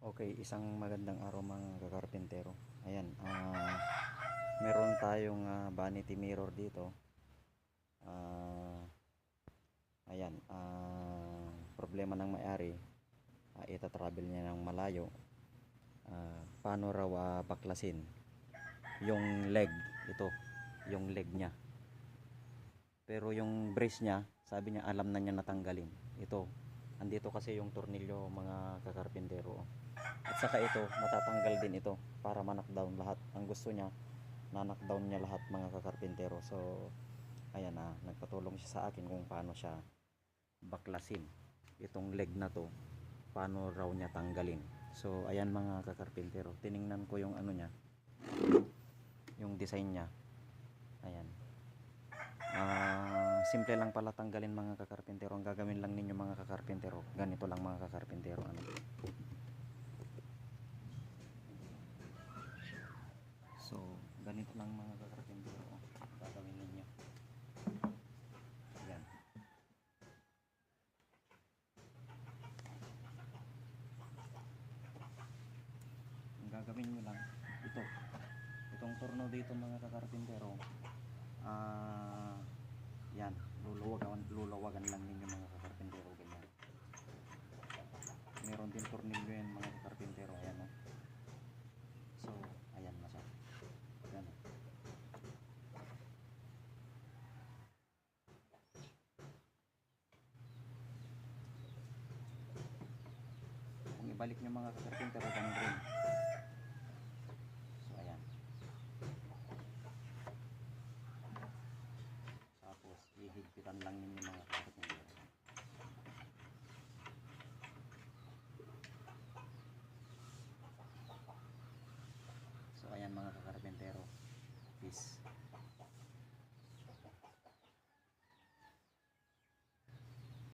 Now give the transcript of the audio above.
Okay, isang magandang araw mga kakarpentero. Ayan, meron tayong vanity mirror dito. Ayan, problema ng may-ari, ita-travel niya ng malayo. Paano raw baklasin yung leg, ito, yung leg niya. Pero yung brace niya, sabi niya alam na niya natanggalin. Ito, andito kasi yung tornilyo mga kakarpentero. At saka ito, matatanggal din ito para ma-knockdown lahat. Ang gusto niya, na-knockdown niya lahat mga kakarpentero. So, ayan nagpatulong siya sa akin kung paano siya baklasin. Itong leg na to, paano raw niya tanggalin. So, ayan mga kakarpentero. Tiningnan ko yung ano niya, yung design niya. Ayan. Simple lang pala tanggalin mga kakarpentero. Ang gagawin lang ninyo mga kakarpentero, ganito lang mga kakarpentero. So, ganito lang mga kakarpentero gagawin ninyo. Ayan. Ang gagawin nyo lang, itong torno dito mga kakarpentero, yan, lulawagan lang ninyo mga kakarpentero, ganyan. Meron din tornilyo yan mga kakarpentero, ayan o. So, ayan na siya. Ayan o. Kung ibalik nyo mga kakarpentero, ganun rin. So, ayan. Tapos, ihigpitan lang ninyo mga kakarpentero. So ayan mga kakarpentero,